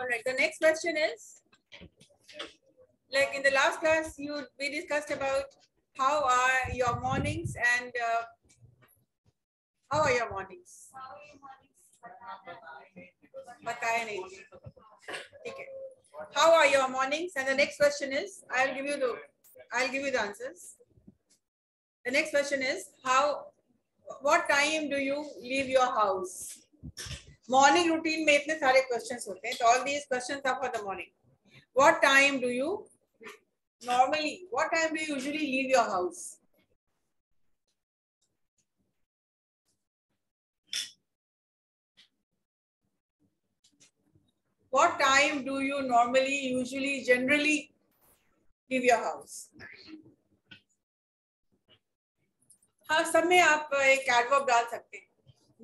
right. The next question is, like in the last class, we discussed about how are your mornings and how are your mornings? बताया नहीं. ठीक है. How are your mornings? And the next question is, I'll give you the answers. The next question is, what time do you leave your house? Morning routine में इतने सारे questions होते हैं. So all these questions are for the morning. What time do you usually leave your house? What time do you generally leave your house? हाँ, सब में आप एक एडवर्ब डाल सकते हैं.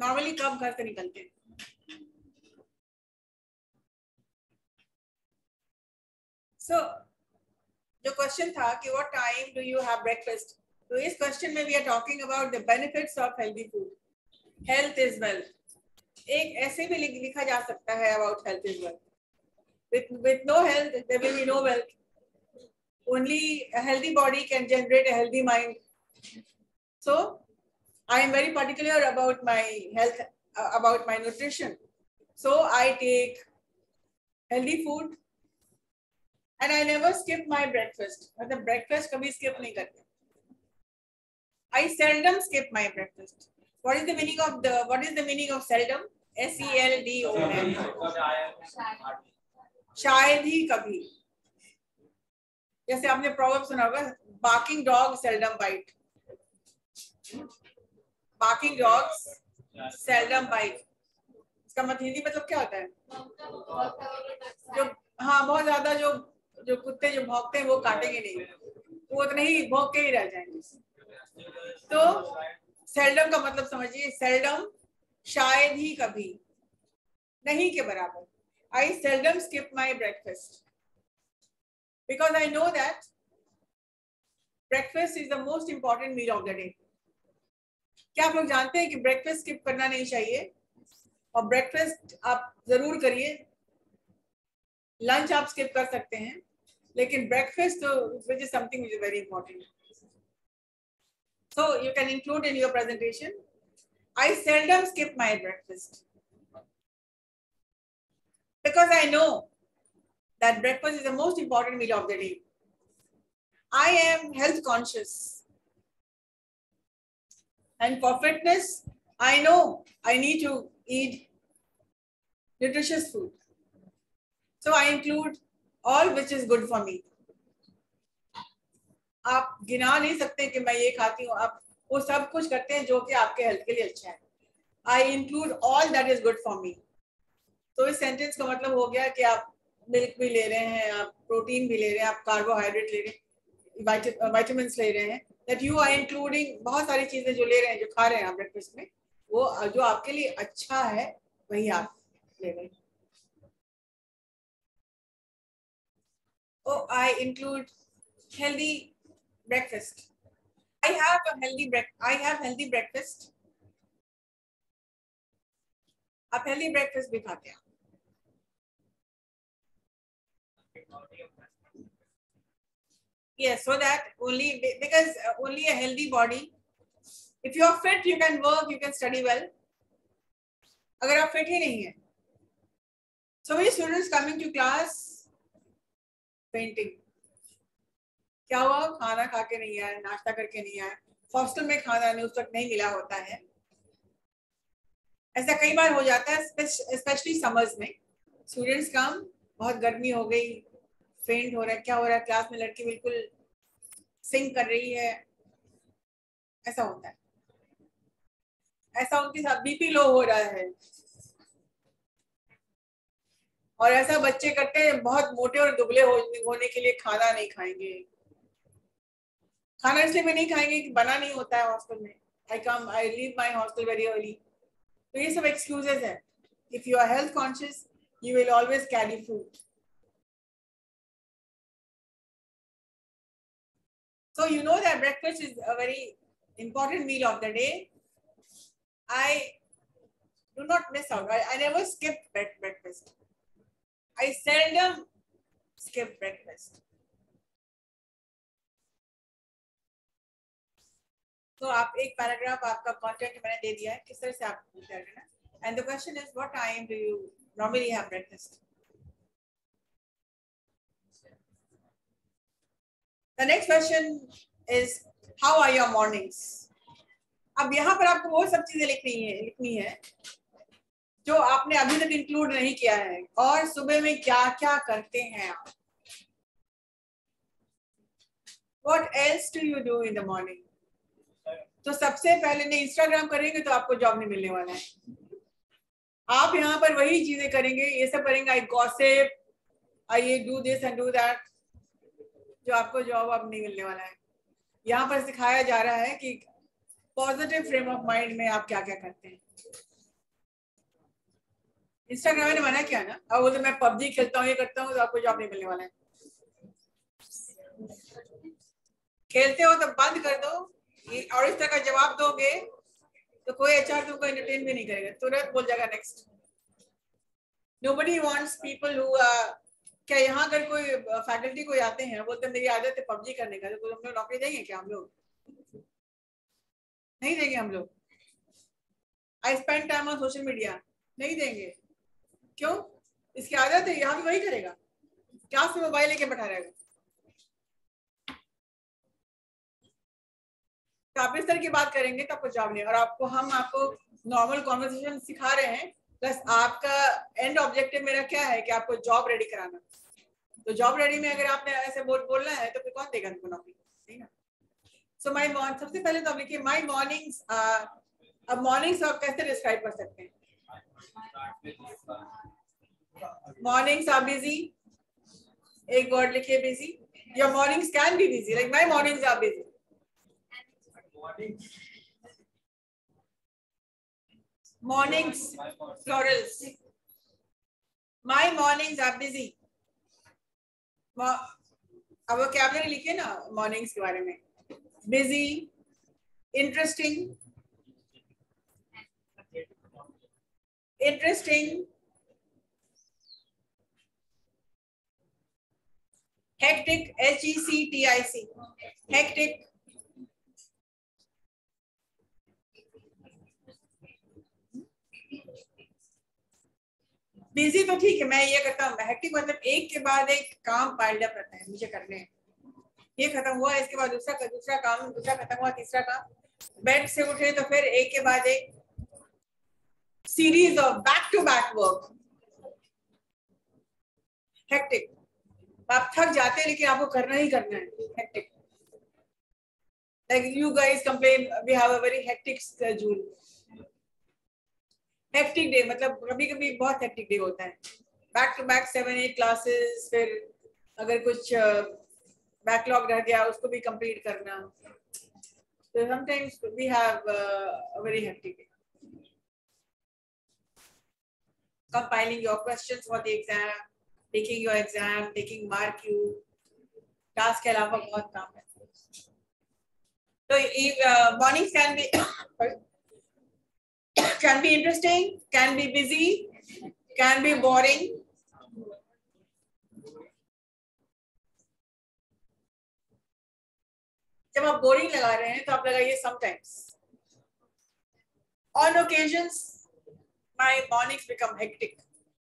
नॉर्मली कब घर से निकलते हैं? So जो क्वेश्चन था कि what time do you have breakfast? तो इस क्वेश्चन में we are talking about the benefits of healthy food. Health is wealth. एक ऐसे भी लिखा जा सकता है about health is wealth. With no health, there will be no wealth. Only a healthy body can generate a healthy mind. So I am very particular about my health, about my nutrition. So I take healthy food and I never skip my breakfast. मतलब breakfast कभी skip नहीं करते. I seldom skip my breakfast. What is the meaning of seldom? SELDOM. शायद ही कभी. जैसे आपने proverb सुना होगा, barking dogs seldom bite. Barking dogs seldom bite. इसका हिंदी मतलब क्या होता है? जो हाँ बहुत ज्यादा जो कुत्ते जो भौंकते हैं वो काटेंगे नहीं, वो उतने ही भौंक के ही रह जाएंगे. तो सेल्डम का मतलब समझिए, सेल्डम शायद ही कभी, नहीं के बराबर. I seldom skip my breakfast because I know that breakfast is the most important meal of the day. क्या आप लोग जानते हैं कि ब्रेकफास्ट स्किप करना नहीं चाहिए? और ब्रेकफास्ट आप जरूर करिए. लंच आप स्किप कर सकते हैं, लेकिन breakfast which is something which is very important. So you can include in your presentation, I seldom skip my breakfast because I know that breakfast is the most important meal of the day. I am health conscious, and for fitness, I know I need to eat nutritious food. So I include all which is good for me. आप गिना नहीं सकते कि मैं ये खाती हूँ. आप वो सब कुछ करते हैं जो कि आपके हेल्थ के लिए अच्छा है. I include all that is good for me. तो इस सेंटेंस का मतलब हो गया कि आप मिल्क भी ले रहे हैं, आप प्रोटीन भी ले रहे हैं, आप कार्बोहाइड्रेट ले रहे हैं, विटामिन ले रहे हैं. That you are including बहुत सारी चीजें जो ले रहे हैं, जो खा रहे हैं आप ब्रेकफास्ट में, वो जो आपके लिए अच्छा है वही आप ले रहे हैं. Oh, I include healthy breakfast. I have healthy breakfast. आप healthy breakfast भी खाते हैं? Yes, so that because only a healthy body. If you are fit, you can work, you can study well. अगर आप fit ही नहीं है, so many students coming to class fainting. क्या हुआ? खाना खा के नहीं आए, नाश्ता करके नहीं आए, हॉस्टल में खाना नहीं उस वक्त नहीं मिला होता है. ऐसा कई बार हो जाता है, स्पेशली समर्स में. स्टूडेंट्स कम, बहुत गर्मी हो गई, फेंट हो रहा है, क्या हो रहा है, क्लास में लड़की बिल्कुल सिंग कर रही है, ऐसा होता है. ऐसा उनके साथ बीपी लो हो रहा है, और ऐसा बच्चे करते हैं बहुत मोटे और दुबले होने के लिए खाना नहीं खाएंगे. खाना इसलिए भी नहीं खाएंगे कि बना नहीं होता है हॉस्टल में. I leave my hostel very early. तो ये सब excuses है. If you are health conscious, you will always carry food. So you know that breakfast is a very important meal of the day. I do not miss out. I never skip breakfast. I seldom skip breakfast. तो आप एक paragraph आपका content मैंने दे दिया है, किस तरह से आप कर रहे हैं. And the question is, what time do you normally have breakfast? The next question is, how are your mornings? अब यहाँ पर आपको वो सब चीजें लिखनी है जो आपने अभी तक इंक्लूड नहीं किया है, और सुबह में क्या क्या करते हैं आप. What else do you do in the morning? तो सबसे पहले नहीं इंस्टाग्राम करेंगे तो आपको जॉब नहीं मिलने वाला है. आप यहाँ पर वही चीजें करेंगे, ये सब करेंगे, I gossip, I do this and do that, जो आपको जॉब अब नहीं मिलने वाला है. यहाँ पर सिखाया जा रहा है कि पॉजिटिव फ्रेम ऑफ माइंड में आप क्या क्या करते हैं. इंस्टाग्राम ने मना किया ना, अब बोलते मैं पबजी खेलता हूँ, ये करता हूँ, तो आपको जॉब नहीं मिलने वाला है. खेलते हो तो बंद कर दो, और इस तरह का जवाब दोगे तो कोई एचआर तुमको एंटरटेन भी नहीं करेगा, तुरंत बोल जाएगा next. Nobody wants people who, क्या यहाँ अगर कोई फैकल्टी कोई आते हैं बोलते मेरी आदत है पबजी करने का, तो हम लोग नौकरी देंगे क्या? हम लोग नहीं देंगे. हम लोग I spend time on social media नहीं देंगे. क्यों? इसकी आदत है, यहाँ भी वही करेगा, क्लास में मोबाइल लेके बैठा रहेगा. तो आप इस तरह की बात करेंगे तो आपको जॉब नहीं. और हम आपको नॉर्मल कॉन्वर्सेशन सिखा रहे हैं, प्लस आपका एंड ऑब्जेक्टिव मेरा क्या है कि आपको जॉब रेडी कराना. तो जॉब रेडी में अगर आपने ऐसे बोलना है तो फिर कौन देगा हमको नौकरी, नहीं ना. सो माय मॉर्निंग, सबसे पहले तो आप लिखिए माय मॉर्निंग्स. अब मॉर्निंग्स आप कैसे डिस्क्राइब कर सकते हैं? मॉर्निंग्स आर बिजी, एक वर्ड लिखिए busy. Your mornings can be busy, like my mornings are busy. Mornings, plurals. My mornings are busy. अब vocabulary लिखिए ना mornings के बारे में. Busy, interesting, hectic, HECTIC, hectic. Busy तो ठीक है, मैं ये करता हूँ. हेक्टिक मतलब एक के बाद एक काम पाइल्ड अप रहता है, मुझे करने हैं. ये खत्म हुआ, इसके बाद दूसरा काम, दूसरा खत्म हुआ, तीसरा काम. बेड से उठे तो फिर एक के बाद एक series of back to back work. Hectic. आप थक जाते हैं लेकिन आपको करना ही करना है. Hectic. Like you guys complain, we have a very hectic schedule. Hectic day मतलब कभी कभी बहुत हेक्टिक डे होता है, बैक टू बैक 7-8 क्लासेस, फिर अगर कुछ बैकलॉग रह गया उसको भी कंप्लीट करना. तो sometimes we have a very hectic day. Compiling your questions for the exam, taking your exam, taking mark you, task के अलावा बहुत काम है. तो mornings can B can be interesting, can be busy, can be boring. जब आप boring लगा रहे हैं तो आप लगाइए sometimes. On occasions my mornings become hectic.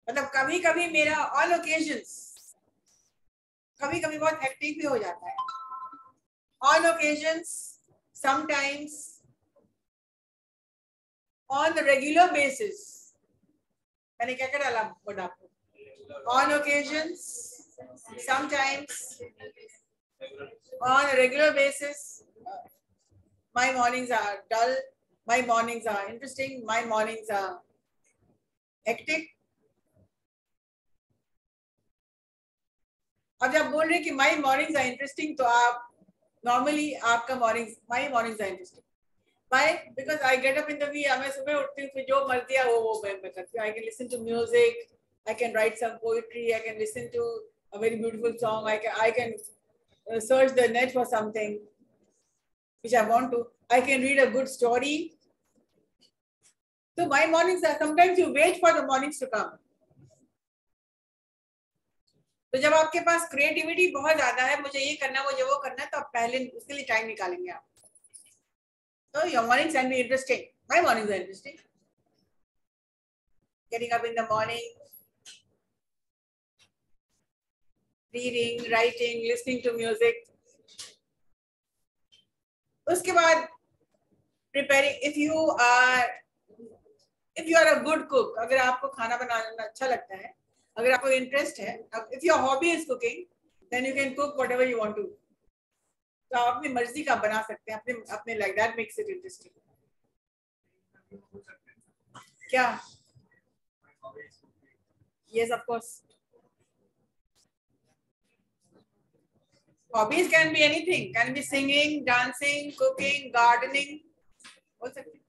मतलब कभी कभी मेरा on occasions कभी कभी बहुत हेक्टिक भी हो जाता है. On occasions, sometimes, on the regular basis. मैंने क्या क्या डाला बोर्ड आपको? On occasions, sometimes, on a regular basis. My mornings are dull. My mornings are interesting. My mornings are hectic. अब जब बोल रहे हैं कि my mornings are interesting, तो आप normally आपका my mornings are interesting. Why? Because I get up in the wee. मैं सुबह उठती हूँ, फिर जो मर्जी है वो मैं करती हूँ. I can listen to music. I can write some poetry. I can listen to a very beautiful song. I can search the net for something which I want to. I can read a good story. So my mornings are, sometimes you wait for the mornings to come. तो जब आपके पास creativity बहुत ज्यादा है, मुझे ये करना, मुझे वो करना, तो आप पहले उसके लिए टाइम निकालेंगे आप. तो your mornings can be interesting. My mornings are interesting. Getting up in the morning, reading, writing, listening to music. उसके बाद preparing. If you are a good cook, अगर आपको खाना बनाना अच्छा लगता है, अगर आपको इंटरेस्ट है, if your hobby is cooking, then you can cook whatever you want to. तो आप अपनी मर्जी का बना सकते हैं, अपने अपने like that makes it interesting. क्या? Yes, of course. Hobbies can be anything, can be singing, dancing, cooking, gardening, हो सकती है.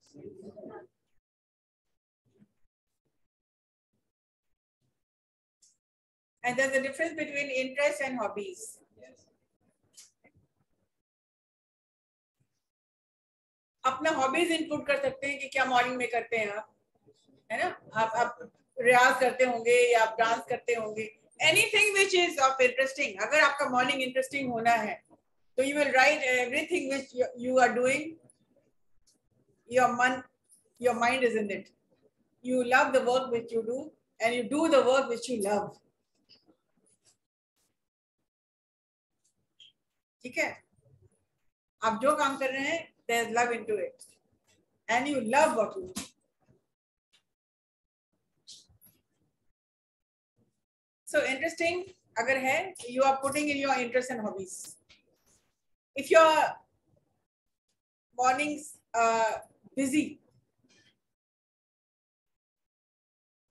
And there's a difference between interest and hobbies. अपना हॉबीज इनपुट कर सकते हैं कि क्या मॉर्निंग में करते हैं आप, है ना. आप रियाज करते होंगे या आप डांस करते होंगे. Anything which is of interesting. अगर आपका मॉर्निंग इंटरेस्टिंग होना है तो you will write everything which you are doing. Your mind is in it. You love the work which you do and you do the work which you love. ठीक है. आप जो काम कर रहे हैं, there is love into it and you love what you do. So interesting अगर है, you are putting in your interests and hobbies. If your mornings busy,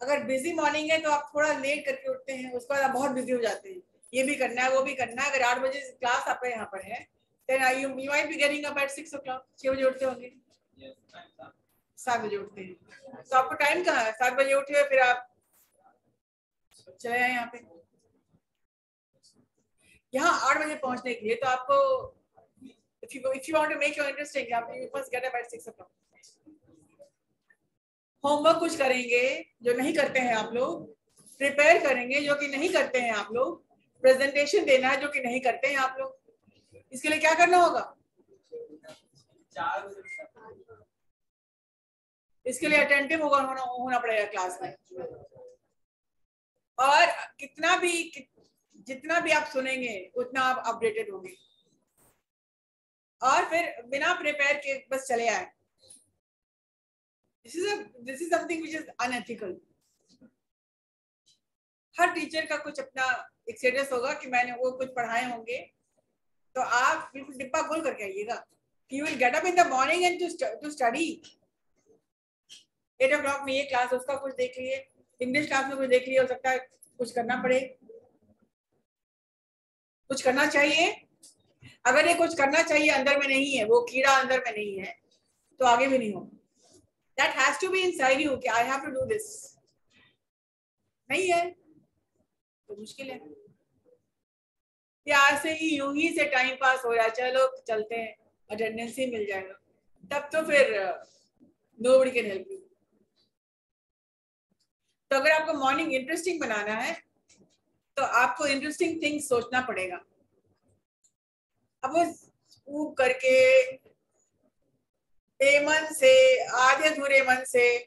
अगर बिजी मॉर्निंग है तो आप थोड़ा लेट करके उठते हैं, उसके बाद आप बहुत बिजी हो जाते हैं, ये भी करना है, वो भी करना है. अगर 8 बजे क्लास आपका यहाँ पर है, then you might be getting up at 6 o'clock. 6 बजे उठते होंगे. 7 बजे उठते हैं, तो आपको टाइम कहाँ है? 7 बजे उठे, फिर आप चले आए यहाँ पे. यहाँ 8 बजे पहुंचने के लिए तो आपको if you want to make your interesting, you must get up at 6 o'clock. Homework कुछ करेंगे जो नहीं करते हैं आप लोग, प्रिपेयर करेंगे जो कि नहीं करते हैं आप लोग, प्रेजेंटेशन देना है जो कि नहीं करते हैं आप लोग. इसके लिए क्या करना होगा? इसके लिए अटेंटिव होना पड़ेगा क्लास में. और जितना भी आप सुनेंगे उतना आप अपडेटेड होंगे. और फिर बिना प्रिपेयर के बस चले आए. This is something which is unethical. Her teacher का कुछ अपना एक स्टेटस होगा कि मैंने वो कुछ पढ़ाए होंगे, तो आप बिल्कुल डिब्बा गोल करके आइएगा. You will get up in the morning and to study. 8 o'clock में ये क्लास, उसका कुछ देख लिए, इंग्लिश क्लास में कुछ देख लिए, हो सकता है कुछ करना पड़े, कुछ करना चाहिए. अगर ये कुछ करना चाहिए अंदर में नहीं है, वो कीड़ा अंदर में नहीं है, तो आगे भी नहीं होगा. That has to be inside you कि I have to do this. नहीं है तो मुश्किल है. प्यार से ही यूं ही से टाइम पास हो रहा है, चलो चलते हैं, अटेंडेंस ही मिल जाएगा, तब तो फिर nobody can help you. तो अगर आपको मॉर्निंग इंटरेस्टिंग बनाना है तो आपको इंटरेस्टिंग थिंग्स सोचना पड़ेगा. अब वो करके बेमन से, आधे अधूरे मन से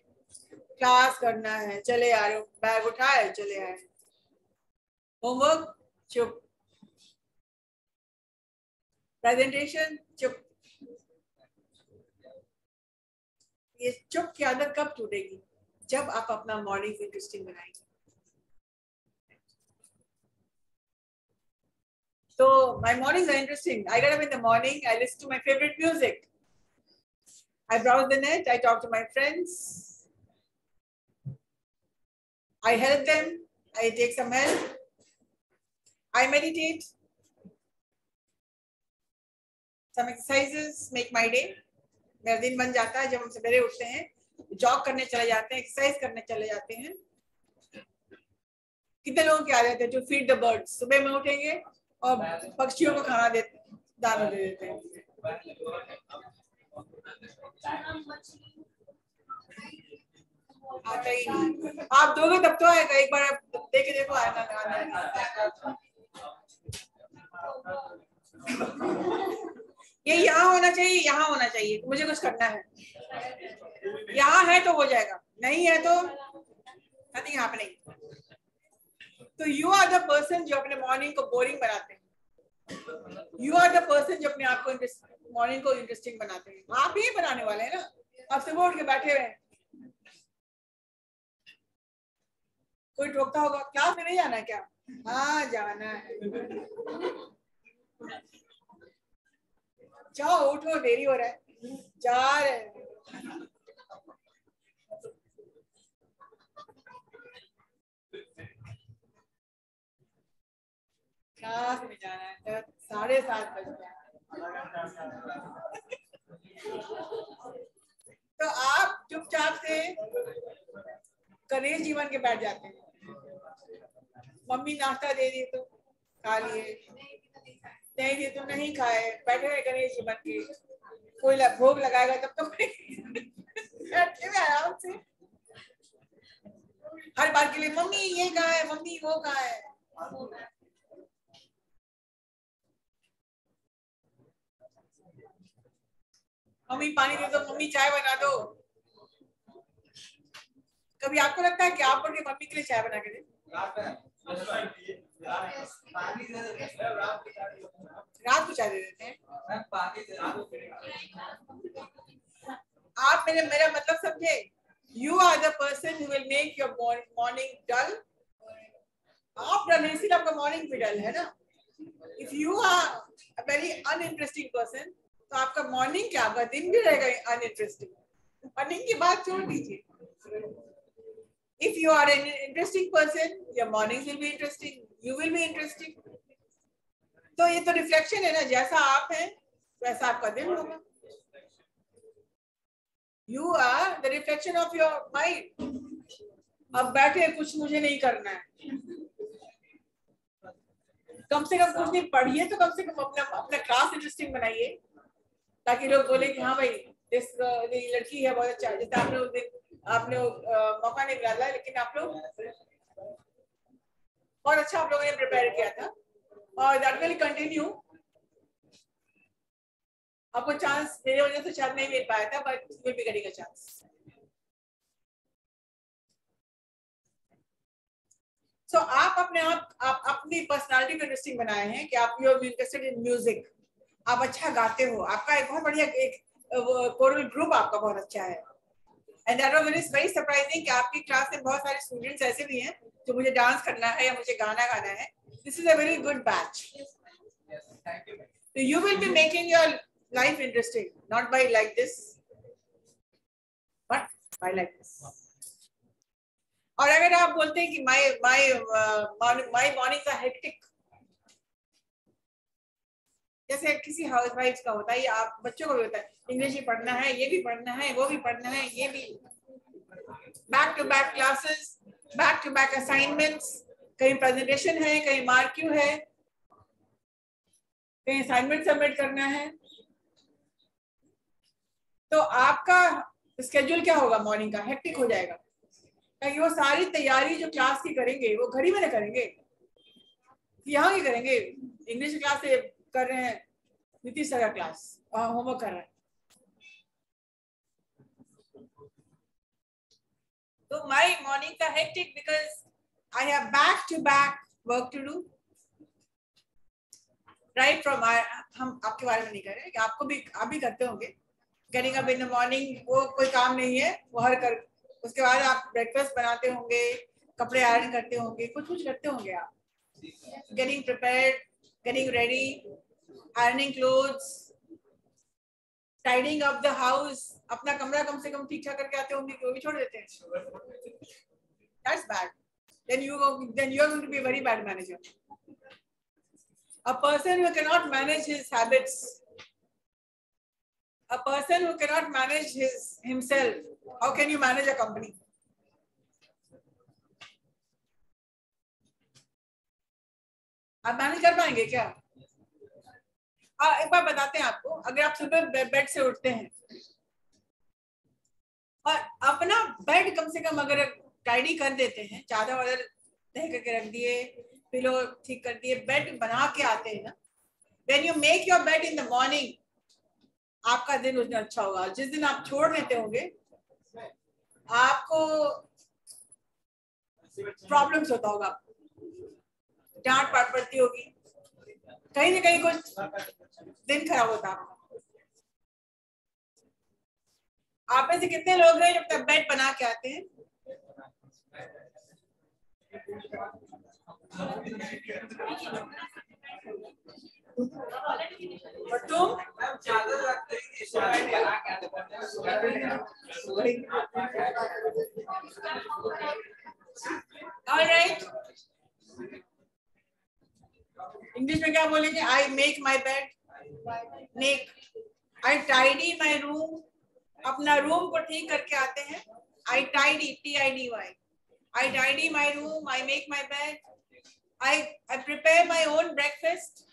क्लास करना है, चले आ रहे हो, बैग उठाए चले आए. होमवर्क चुप, प्रेजेंटेशन चुप. ये चुप की आदत कब टूटेगी? जब आप अपना मॉर्निंग इंटरेस्टिंग बनाएंगे. So my mornings are interesting. I get up in the morning, I listen to my favorite music, I browse the net, I talk to my friends, I help them, I take some help, I meditate, some exercises make my day. मेरा दिन बन जाता है जब हम सवेरे उठते हैं, जॉग करने चले जाते हैं, एक्सरसाइज करने चले जाते हैं. कितने लोगों की आदत है टू फीड द बर्ड्स? सुबह में उठेंगे और पक्षियों को खाना देते, दाना दे देते हैं. आता ही नहीं. आप दोगे तब तो आएगा. एक बार आप देखे देखो आना ये यहाँ होना चाहिए, यहाँ होना चाहिए, मुझे कुछ करना है, यहाँ है तो हो जाएगा, नहीं है तो नथिंग हैपनिंग। तो यू आर द पर्सन जो अपने मॉर्निंग को बोरिंग बनाते हैं, यू आर द पर्सन जो अपने आप को मॉर्निंग को इंटरेस्टिंग बनाते हैं। आप ही बनाने वाले हैं ना, आप सुबह उठ के बैठे हुए हैं, कोई टोकता होगा क्लास में नहीं जाना है क्या? हाँ जाना है, जाओ उठो, देरी हो रहा है, जा रहे हैं। क्लास में जाना है तो 7:30 बजे। तो आप चुपचाप से कलेश जीवन के बैठ जाते हैं, मम्मी नाश्ता दे दी तो खा लिए, नहीं दी तो नहीं खाए, बैठे हुए गणेश जी बन के, कोई भोग लगाएगा तब तो बैठे हुए आराम से, हर बार के लिए मम्मी ये कहाँ है, मम्मी वो कहाँ है। मम्मी पानी दे दो, मम्मी चाय बना दो। कभी आपको लगता है कि आप बोल के मम्मी के लिए चाय बना के दे? रात को चाय दे देते हैं आप। मेरा मतलब समझे, you are the person who will make your morning dull. आप डल इसलिए आपका मॉर्निंग भी डल है ना। If you are a very uninteresting person तो आपका मॉर्निंग क्या, आपका दिन भी रहेगा अनइंटरेस्टिंग। मॉर्निंग की बात छोड़ दीजिए। If you are an interesting person, your mornings will be interesting. You will be interesting. तो ये तो रिफ्लेक्शन है ना, जैसा आप हैं वैसा आपका दिन होगा। You are the reflection of your mind. अब बैठे कुछ मुझे नहीं करना है, कम से कम कुछ नहीं पढ़िए तो कम से कम अपना क्लास इंटरेस्टिंग बनाइए, ताकि लोग बोले कि हाँ भाई इस लड़की है बहुत अच्छा। जैसे आपने मौका नहीं मिला, लेकिन आप लोग बहुत अच्छा आप लोगों ने प्रिपेयर किया था और दैट विल कंटिन्यू। आपको चांस मेरे वजह से शायद नहीं मिल पाया था, but will be getting a chance. So आप अपनी पर्सनालिटी को इंटरेस्टिंग बनाए हैं कि आप you are interested in music, आप अच्छा गाते हो, आपका एक बहुत बढ़िया एक कोरल ग्रुप आपका बहुत अच्छा है। And that was very surprising कि आपकी क्लास में बहुत सारे स्टूडेंट्स ऐसे भी हैं जो मुझे डांस करना है या मुझे गाना गाना है। This is a very good batch. So you will be making your life interesting, not by like this, but by like this. और अगर आप बोलते हैं कि my mornings are hectic, जैसे किसी हाउस वाइफ का होता है या आप बच्चों को भी होता है, इंग्लिश भी पढ़ना है, ये भी पढ़ना है, वो भी पढ़ना है, ये भी back to back classes, back to back assignments, कहीं प्रेजेंटेशन है, कहीं मार्क्यू है, कहीं असाइनमेंट सबमिट करना है। तो आपका स्केड्यूल क्या होगा मॉर्निंग का, हेक्टिक हो जाएगा, क्योंकि वो सारी तैयारी जो क्लास की करेंगे वो घर ही में ना करेंगे, यहाँ ही करेंगे। इंग्लिश क्लास से कर रहे हैं, नीतीश सर का क्लास होमवर्क कर रहे हैं। तो my mornings are hectic because I have back to back work to do. Right from हम आपके बारे में नहीं कर रहे हैं, आपको भी आप भी करते होंगे। Getting up in the morning वो कोई काम नहीं है, वो हर कर, उसके बाद आप ब्रेकफास्ट बनाते होंगे, कपड़े आयरन करते होंगे, कुछ करते होंगे आप। Getting prepared, getting ready, ironing clothes, tidying up the house, अपना कमरा कम से कम ठीक ठाक करके आते होंगे, वो भी छोड़ देते हैं। That's bad. Then you are going to be a very bad manager. A person who cannot manage his habits, a person who cannot manage himself, how can you manage a company? आप manage कर पाएंगे क्या? एक बार बताते हैं आपको, अगर आप सुबह बेड से उठते हैं और अपना बेड कम से कम अगर टाइडी कर देते हैं, चादर वादर तह करके रख दिए, पिलो ठीक कर दिए, बेड बना के आते हैं ना. When you make your bed in the morning, आपका दिन उस दिन अच्छा होगा. जिस दिन आप छोड़ देते होंगे आपको प्रॉब्लम्स होता होगा, डांट पाट पड़ती होगी, कहीं ना कहीं कुछ दिन खराब होता है. आप में से कितने लोग हैं जब तक बेड बना के आते हैं? और तुम? ऑलराइट, इंग्लिश में क्या बोलेंगे? I make my bed, make. I tidy my room, अपना रूम को ठीक करके आते हैं. आई tidy, TIDY. I tidy my room, I make my bed, I prepare my own breakfast.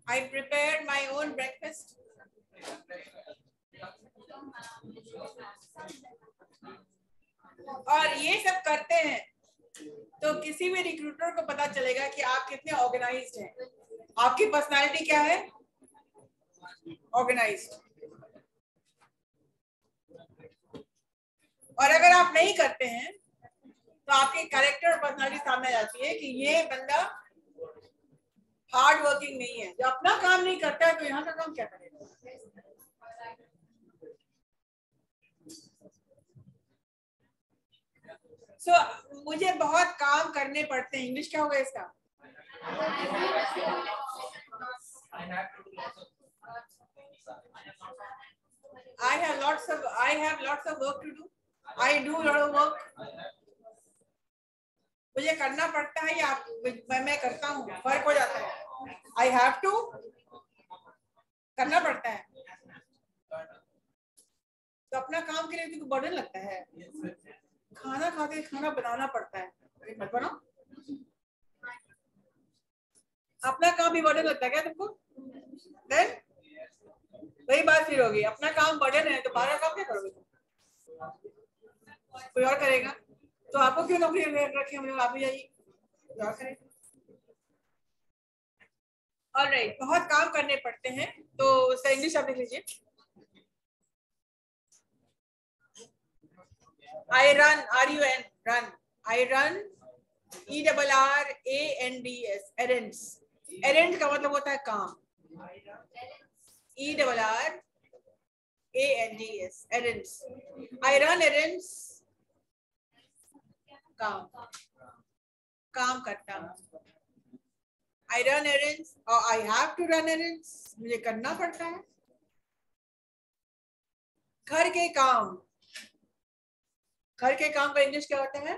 I prepared my own breakfast. और ये सब करते हैं तो किसी भी रिक्रूटर को पता चलेगा कि आप कितने ऑर्गेनाइज्ड हैं. आपकी पर्सनालिटी क्या है? ऑर्गेनाइज्ड. और अगर आप नहीं करते हैं तो आपके कैरेक्टर और पर्सनालिटी सामने आ जाती है कि ये बंदा हार्ड वर्किंग नहीं है. जो अपना काम नहीं करता है तो यहाँ का काम क्या करेगा? मुझे बहुत काम करने पड़ते हैं. इंग्लिश क्या होगा इसका? I have lots of work to do. I do a lot of work. मुझे करना पड़ता है या मैं करता हूँ, फर्क हो जाता है. I have to, करना पड़ता है. तो अपना काम के लिए तो बर्डन लगता है. खाना खाते खाना बनाना पड़ता है, मत बनाओ. अपना काम भी बर्डन लगता है क्या तुमको? देन वही बात फिर होगी. अपना काम बर्डन है तो बाहर काम क्या करोगे तुम? कोई और करेगा. तो आपको क्यों नौकरी रखे हम लोग? आप भी जाइए, और करें. ऑलराइट, बहुत काम करने पड़ते हैं तो उसका इंग्लिश आप लिख लीजिए. I run, RUN, run. I run, ERRANDS, errands. Errand का मतलब होता है काम. ERRANDS, errands. I run errands, काम करता हूँ. I run errands or I have to run errands, मुझे करना पड़ता है. घर के काम का इंग्लिश क्या होता है?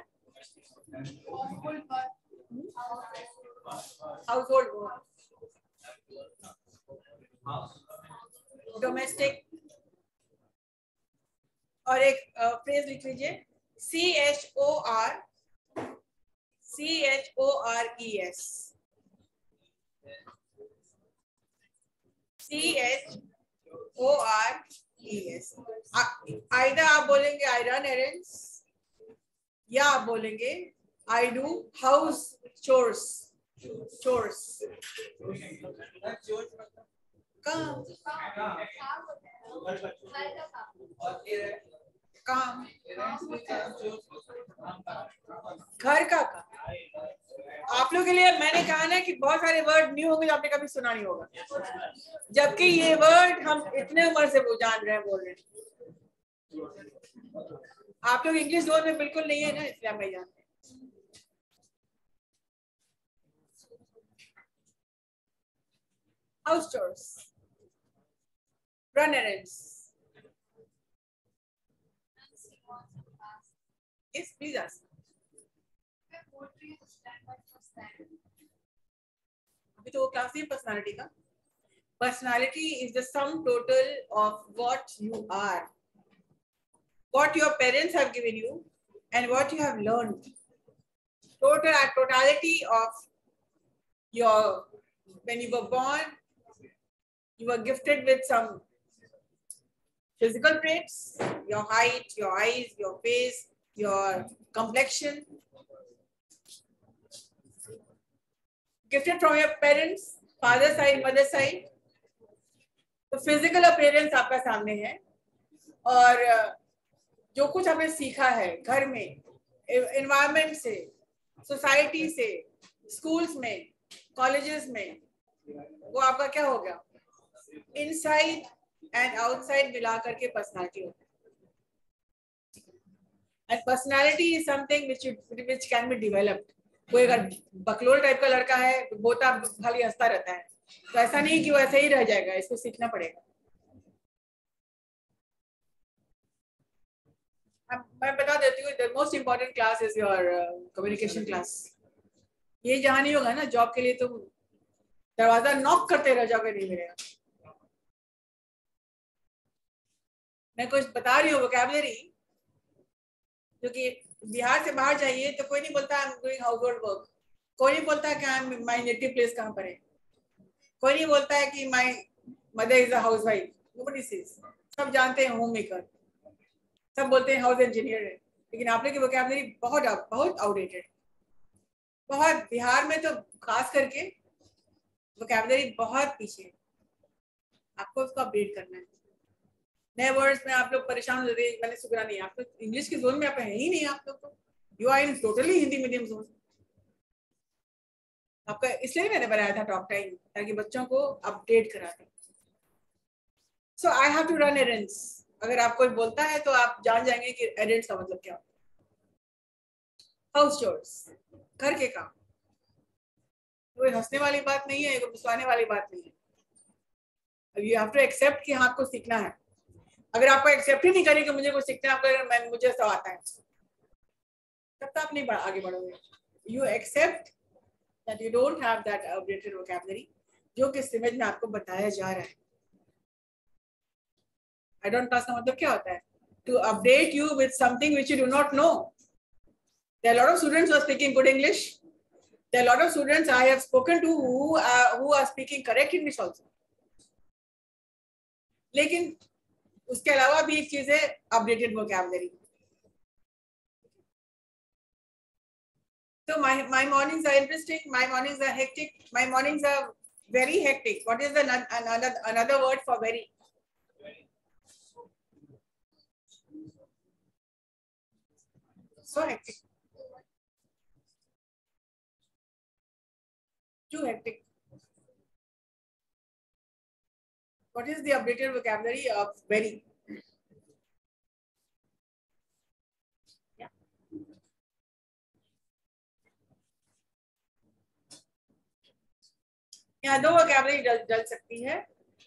Household work, domestic. और एक फ्रेज लिख लीजिए, CHORES. आइदर आप बोलेंगे I run errands या आप बोलेंगे I do house chores. काम, घर का काम. आप लोगों के लिए मैंने कहा ना कि बहुत सारे वर्ड न्यू होंगे जो आपने कभी सुना नहीं होगा, जबकि ये वर्ड हम इतने उम्र से वो जान रहे हैं, बोल रहे हैं. आप लोग इंग्लिश जोन में बिल्कुल नहीं है ना, इसलिए हम नहीं जानते. House chores, run errands. Yes, please ask. अभी तो वो क्लास है पर्सनालिटी का. Personality is the sum total of what you are, what your parents have given you, and what you have learned. Totality of your, when you were born, you were gifted with some physical traits, your height, your eyes, your face, your complexion. Gifted from your parents, father side, mother side. तो physical appearance आपका सामने है, और जो कुछ आपने सीखा है घर में, एनवायरनमेंट से, सोसाइटी से, स्कूल्स में, कॉलेजेस में, वो आपका क्या हो गया, इनसाइड एंड आउटसाइड मिला करके पर्सनालिटी होता है। And personality is something which can be developed. कोई अगर बकलोल टाइप का लड़का है तो बोता खाली हंसता रहता है, तो ऐसा नहीं कि वो ऐसे ही रह जाएगा, इसको सीखना पड़ेगा। मैं बता देती हूँ, the most important class is your communication class. ये जहाँ नहीं होगा ना जॉब के लिए, तुम दरवाजा नॉक करते रह जाओगे, नहीं मिलेगा। मैं कुछ बता रही हूँ वोकैबुलरी, जो कि बिहार से बाहर जाइए तो कोई नहीं बोलता I am doing household work, कोई नहीं बोलता कि I am my native place कहाँ पर है, कोई नहीं बोलता है कि my mother is a housewife, nobody says. सब जानते हैं होम मेकर, सब बोलते हैं हाउस इंजीनियर है, लेकिन आप लोग की वोकैबुलरी बहुत बहुत आउटडेटेड, बहुत, बिहार में तो खास करके वोकैबुलरी बहुत पीछे है। आपको उसको अपडेट करना है। नए वर्ड्स में आप लोग परेशान हो रहे हैं, मैंने सुना नहीं, आप लोग इंग्लिश के जोन में आप है ही नहीं, आप लोग तो you are in totally Hindi medium zone. आपका इसलिए मैंने बनाया था टॉक टाइम, ताकि बच्चों को अपडेट करा दें। So I have to run errands. अगर आप कोई बोलता है तो आप जान जाएंगे कि एरेंड्स का मतलब क्या होता है। हाउस चोर्स, घर के काम, कोई हंसने वाली बात नहीं है, कोई मुस्कुराने वाली बात नहीं है। यू हैव टू एक्सेप्ट कि हाँ आपको सीखना है। अगर आपको एक्सेप्ट ही नहीं करें कि मुझे कुछ सीखना है, आपको मैं मुझे सब आता है, तब तो आप नहीं आगे बढ़ोगे। You accept that you don't have that updated vocabulary, जो कि समझ में आपको बताया जा रहा है। आई डोंट क्लास का मतलब क्या होता है? To update you with something which you do not know. There are lot of students who are speaking good English, there are lot of students I have spoken to who are speaking correct English also, लेकिन उसके अलावा भी एक चीज है updated vocabulary. So my mornings are interesting. My mornings are hectic. My mornings are very hectic. What is the another word for very? So hectic. Too hectic. What is the updated vocabulary of very? Yeah. यहाँ दो vocabulary डल सकती है।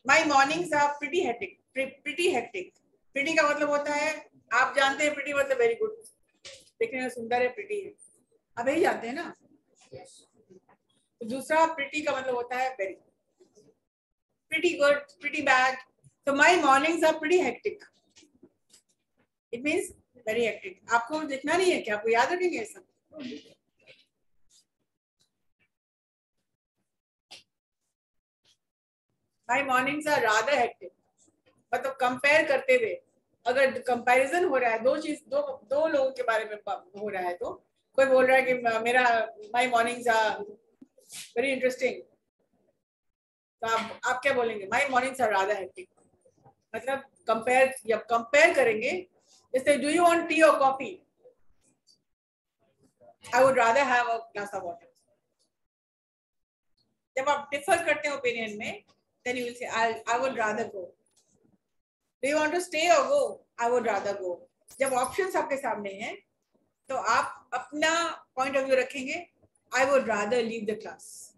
My mornings are pretty hectic. Pretty hectic. Pretty का मतलब होता है, आप जानते हैं pretty मतलब very good, देखने में सुंदर है, pretty है, आप यही जानते हैं ना। तो दूसरा pretty का मतलब होता है very, pretty good, pretty bad. So my mornings are pretty hectic. It means very hectic. आपको देखना नहीं है क्या, आपको याद रखेंगे सब? My mornings are rather hectic. मतलब कंपेयर करते हुए, अगर कंपैरिजन हो रहा है दो लोगों के बारे में हो रहा है, तो कोई बोल रहा है कि मेरा my mornings are very interesting, तो आप क्या बोलेंगे? My mornings are rather hectic. मतलब कंपेयर करेंगे, जैसे डू यू वांट टी और coffee? I would rather have a glass of water. जब आप डिफर करते हैं ओपिनियन में, then you will say I would rather go. Do you want to stay और गो? आई वुड रादर गो। जब options आपके सामने हैं, तो आप अपना पॉइंट ऑफ व्यू रखेंगे, I would rather leave the class.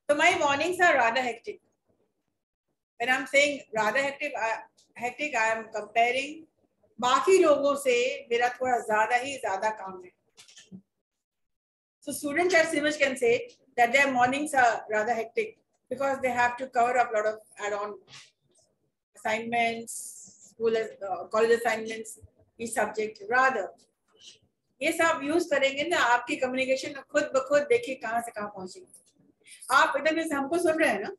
तो my mornings are rather hectic. When I am saying rather hectic I am comparing, बाकी लोगों से मेरा थोड़ा ज्यादा काम है। So students at CIMAS can say that their mornings are rather hectic because they have to cover up a lot of add-on assignments, college assignments, each subject. Rather, ये सब यूज करेंगे ना, आपकी कम्युनिकेशन खुद ब खुद देखिए कहाँ से कहाँ पहुंचेगी। आप इधर से हमको सुन रहे हैं ना,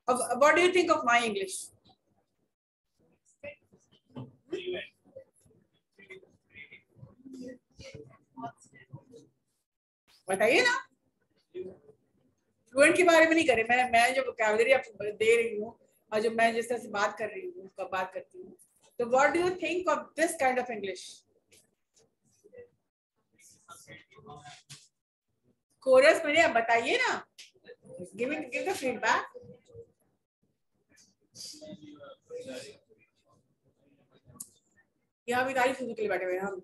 अब what do you think of my English? बताइए ना, फ्लुएंट के बारे में नहीं करे, मैं जो वोकैबुलरी आपको दे रही हूँ और जो मैं जिस तरह से बात कर रही हूँ, कब बात करती हूँ, तो what do you think of this kind of English? कोरस में आप बताइए ना, गिव द फीडबैक। यहाँ भी तारीफ सुनने के लिए बैठे हुए हम।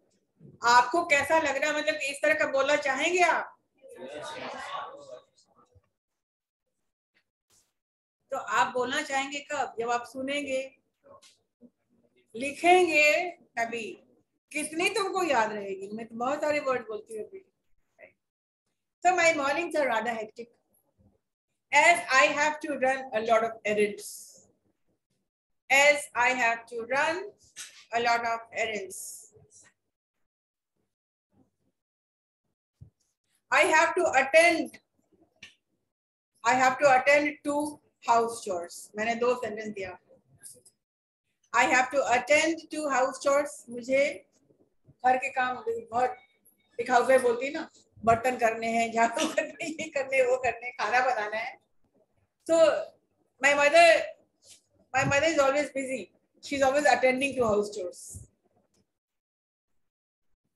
आपको कैसा लग रहा है, मतलब इस तरह का बोलना चाहेंगे आप? तो आप बोलना चाहेंगे कब? जब आप सुनेंगे, लिखेंगे, तभी। कितनी तुमको याद रहेगी? मैं तो बहुत सारे वर्ड बोलती हूँ अभी। So my mornings are rather hectic as I have to run a lot of errands. As I have to run a lot of errands. I have to attend to house chores. मैंने 2 sentence दिया। I have to attend to house chores. मुझे घर के काम बहुत, एक housewife बोलती है ना, बर्तन करने हैं, झाड़ू करने, ये करने, वो करने, खाना बनाना है। So my mother is always busy. She's always attending to house chores.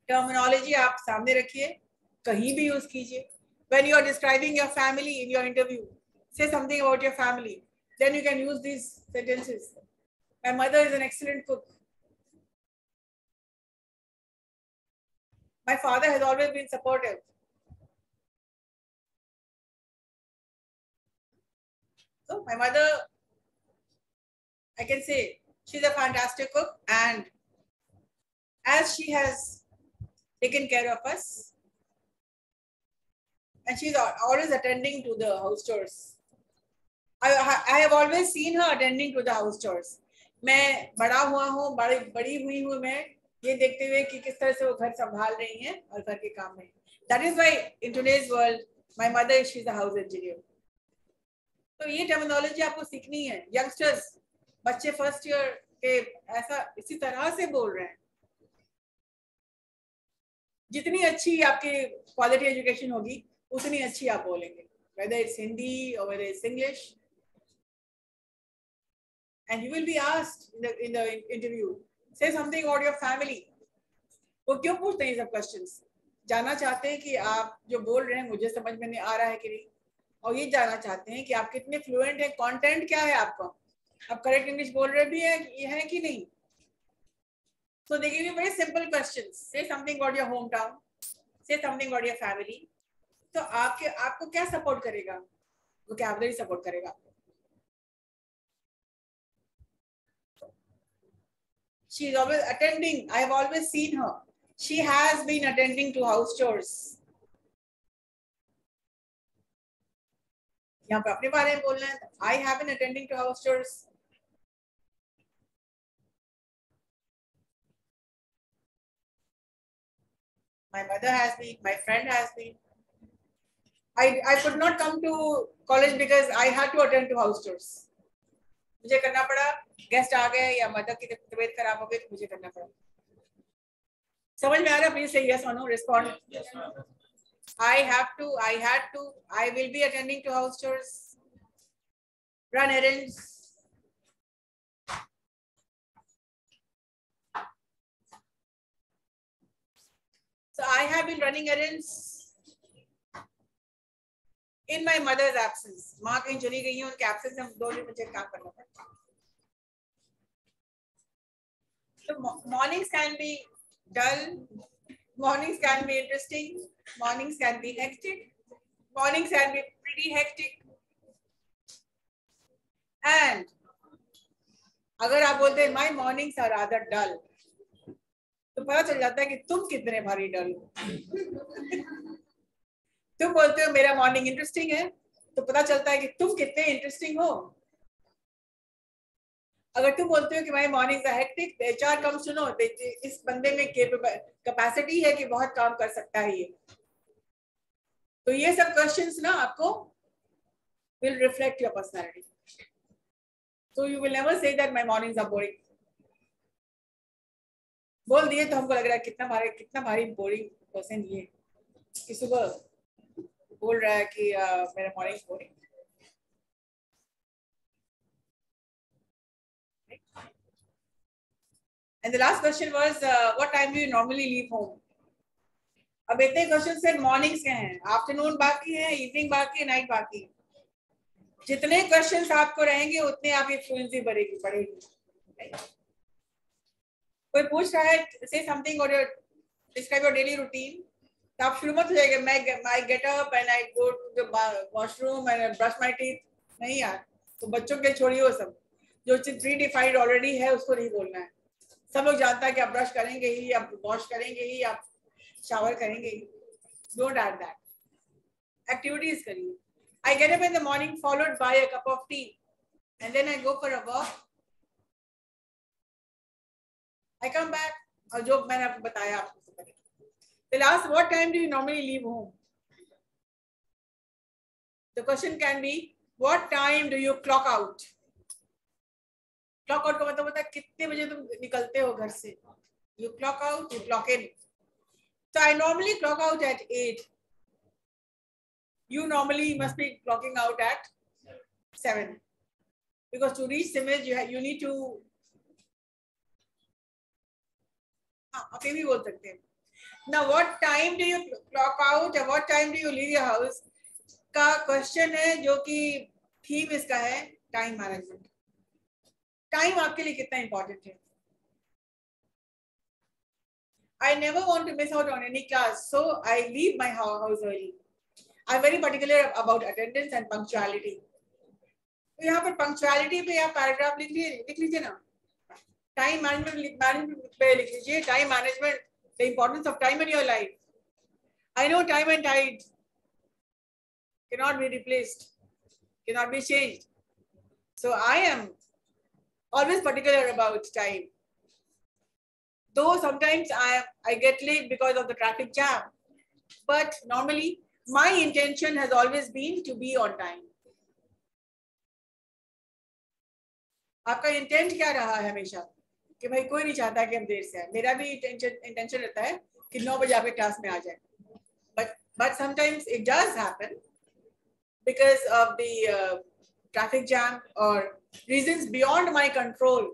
Terminology आप सामने रखिए, कहीं भी यूज कीजिए। When you are describing your family in your interview, say something about your family. Then you can use these sentences. My mother is an excellent cook. My father has always been supportive. So my mother, I can say, she's a fantastic cook, and as she has taken care of us, and she's always attending to the house chores. I have always seen her attending to the house chores. मैं बड़ा हुआ हूँ, बड़ी हुई हूँ मैं ये देखते हुए कि किस तरह से वो घर संभाल रही हैं और घर के काम में। That is why in today's world, my mother, she's a house engineer. तो ये टर्मिनोलॉजी आपको सीखनी है। यंगस्टर्स, बच्चे फर्स्ट ईयर के ऐसा इसी तरह से बोल रहे हैं। जितनी अच्छी आपकी क्वालिटी एजुकेशन होगी, उतनी अच्छी आप बोलेंगे, whether it's Hindi or whether it's English. And you will be asked in the interview, say something about your family. वो क्यों पूछते हैं ये सब क्वेश्चंस? जानना चाहते हैं कि आप जो बोल रहे हैं मुझे समझ में नहीं आ रहा है कि नहीं, और ये जानना चाहते हैं कि आप कितने फ्लुएंट हैं, कंटेंट क्या है आपका, आप करेक्ट इंग्लिश बोल रहे भी है कि नहीं। So they give you very simple questions. Say something about your hometown. Say something about your family. तो आपको क्या सपोर्ट करेगा? वोकैबुलरी सपोर्ट करेगा आपको। She is always attending. I have always seen her. She has been attending to house chores. यहाँ पे अपने बारे में बोलना है। I have been attending to house chores. My mother has been. My friend has been. I could not come to college because I had to attend to house chores. मुझे करना पड़ा, गेस्ट आ गए या मदर की तबीयत खराब हो गई तो मुझे करना पड़ा। समझ में आ रहा? प्लीज से यस और no respond. I have to, I had to, I will be attending to house chores, run errands. So I have been running errands in my mother's absence. माँ कहीं चली गई है, उनके absence में दो दिन मुझे काम करना पड़ता है। So mornings can be dull, mornings can be interesting, mornings can be hectic, mornings can be pretty hectic. And अगर आप बोलते हैं my mornings are rather dull, तो पता चल जाता है कि तुम कितने भारी डल हो। तुम बोलते हो मेरा मॉर्निंग इंटरेस्टिंग है, तो पता चलता है कि तुम कितने इंटरेस्टिंग हो। अगर तुम बोलते हो कि my mornings are hectic, HR comes to know इस बंदे में कैपेसिटी है कि बहुत काम कर सकता है ये। तो ये सब क्वेश्चंस ना आपको will reflect your personality. So you will never say that my mornings are boring. बोल दिए तो हमको लग रहा है कितना भारी बोरिंग पर्सन ये, कि सुबह बोल रहा है कि मेरा morning boring. And the last question was, what time do you normally leave home? अब इतने क्वेश्चन से मॉर्निंग्स के हैं, आफ्टरनून बाकी है, इवनिंग बाकी है, नाइट बाकी है। जितने क्वेश्चंस आपको रहेंगे उतने आपकी फ्लुएंसी बढ़ेगी। कोई पूछ रहा है से समथिंग और डिस्क्राइब योर डेली रूटीन, तो आप शुरू मत हो जाएगा मैं get up and I go to the washroom and brush my teeth. नहीं यार, तो बच्चों के छोड़िए वो सब, जो चीज प्री डिफाइंड ऑलरेडी है उसको नहीं बोलना है। सब लोग जानता है कि आप ब्रश करेंगे ही, आप वॉश करेंगे ही, आप शावर करेंगे ही। Don't add that. एक्टिविटीज करिए। I get up in the morning followed by a cup of tea and then I go for a walk. I come back और जो मैंने आपको बताया आपको The last, what time do you normally leave home? The question can be, what time do you clock out? Clock out का मतलब होता है कितने बजे तुम निकलते हो घर से. You clock out, you clock in. So I normally clock out at 8. You normally must be clocking out at 7. Because to reach Simej, you need to. अभी भी बोल सकते हैं. Now, what time do you clock out and what time do you leave your house? का question है जो कि theme इसका है टाइम मैनेजमेंट. टाइम आपके लिए कितना इंपॉर्टेंट है? I never want to miss out on any class, so I leave my house early. I'm very particular about attendance and punctuality. तो यहाँ पर punctuality पे आप पैराग्राफ लिख लीजिए ना. टाइम मैनेजमेंट पे लिख लीजिए. Time management, the importance of time in your life. I know time and tide cannot be replaced, cannot be changed. So I am always particular about time. Though sometimes I get late because of the traffic jam, but normally my intention has always been to be on time. आपका intent क्या रहा है हमेशा कि भाई कोई नहीं चाहता कि हम देर से आए. मेरा भी इंटेंशन रहता है कि 9 बजे आपके क्लास में आ जाए. But sometimes it does happen because of the traffic jam or reasons beyond my control.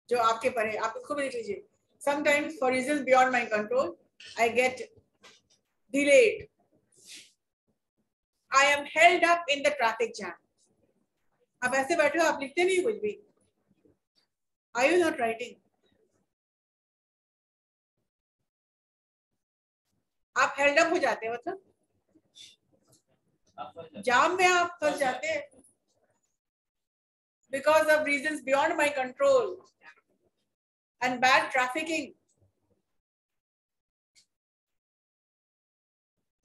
जो आपके परे, आप उसको भी लिख लीजिए. Sometimes for reasons beyond my control, I get delayed. I am held up in the traffic jam. आप ऐसे बैठे हो, आप लिखते नहीं कुछ भी. Are you not writing? आप held up हो जाते हैं, मतलब जाम में आप फंस जाते हैं because of reasons beyond my control and bad trafficking.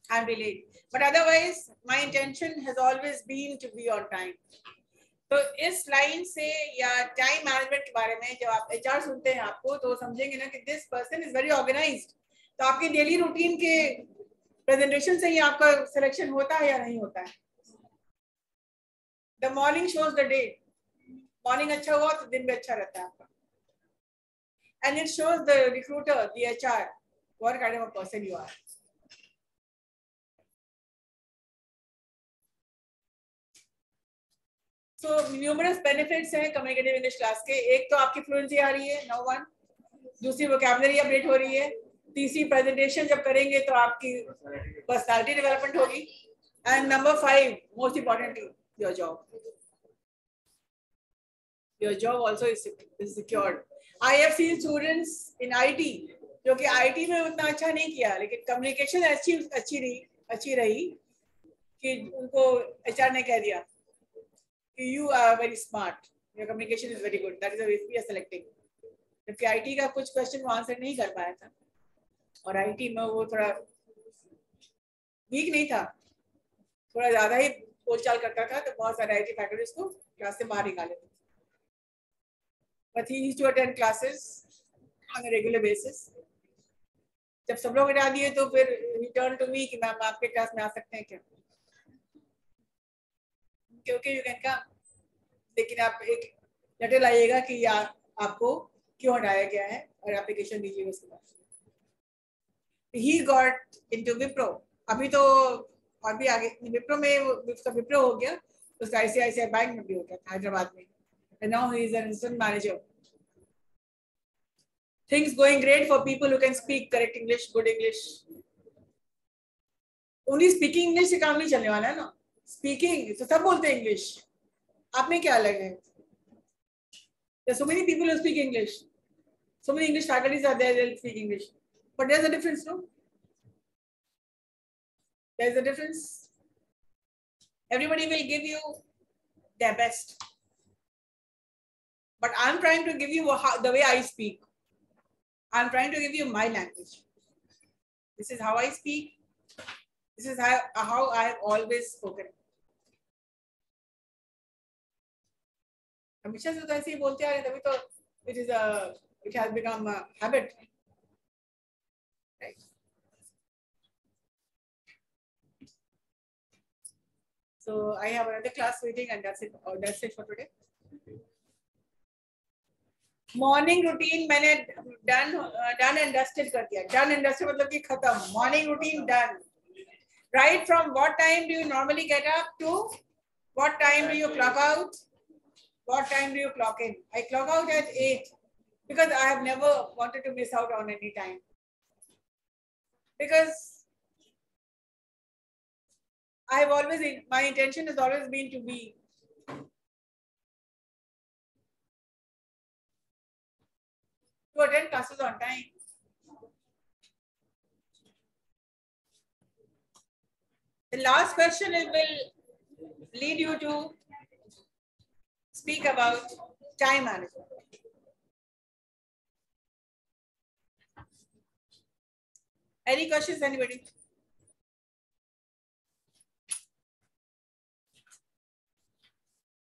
I'm delayed. But otherwise, my intention has always been to be on time. तो इस लाइन से या टाइम मैनेजमेंट के बारे में जब आप एचआर सुनते हैं आपको तो समझेंगे ना कि this person is very organised. तो आपके डेली रूटीन के प्रेजेंटेशन से ही आपका सिलेक्शन होता है या नहीं होता है. The morning shows the day. Morning अच्छा हुआ तो दिन भी अच्छा रहता है आपका. And it shows the recruiter, the HR, what kind of a person you are. So numerous benefits हैं कम्युनिकेटिव इंग्लिश क्लास के. एक तो आपकी फ्लुएंसी आ रही है, नो वन. दूसरी वोकैबुलरी अपडेट हो रही है. तीसरी प्रेजेंटेशन जब करेंगे तो आपकी पर्सनालिटी डेवलपमेंट होगी. And number 5, most importantly, your job. Your job also is secured. I have seen students in IT जो कि आईटी में उतना अच्छा नहीं किया, लेकिन कम्युनिकेशन अच्छी रही कि उनको एचआर ने कह दिया you are very smart, your communication is very good, that is the way we are selecting. जबकि आईटी का कुछ क्वेश्चन वो आंसर नहीं कर पाया था और आईटी में वो थोड़ा वीक नहीं था, थोड़ा ज्यादा ही बोलचाल करता था, तो बहुत सारे आईटी फैकल्टी उसको क्लास से बाहर निकाले थे. But he used to attend classes on a regular basis. जब सब लोग हटा दिए तो फिर he turned to me कि मैम आपके क्लास में आ सकते हैं क्या. क्योंकि यू कैन कम, लेकिन आप एक लेटर लाइएगा कि आपको क्यों हटाया गया है और एप्लीकेशन दीजिएगा उसके बाद. He got into Wipro. अभी तो अभी आगे विप्रो में उसका विप्रो हो गया, उसका ICICI बैंक में भी हो गया था हैदराबाद में, and now he is an assistant manager. Things going great for people who can speak correct English, good English. Only speaking English से काम नहीं चलने वाला है ना. Speaking तो सब बोलते हैं English. आप में क्या अलग है? There are so many people who speak English. So many English faculties are there that speak English. But there's a difference, no? There's a difference. Everybody will give you their best. But I'm trying to give you the way I speak. I'm trying to give you my language. This is how I speak. This is how I have always spoken. हमेशा से तो ऐसे ही बोलते आ रहे, तभी तो it has become a habit. Right. So I have another class waiting, and that's it. That's it for today. Morning routine मैंने done and dusted कर दिया. डन एंड डस्टेड मतलब कि खत्म. Morning routine done. Right from what time do you normally get up to what time do you clock out, what time do you clock in. I clock out at 8 because I have never wanted to miss out on any time, because I have always, my intention has always been to be to attend classes on time. The last question will lead you to speak about time management. Any questions, anybody?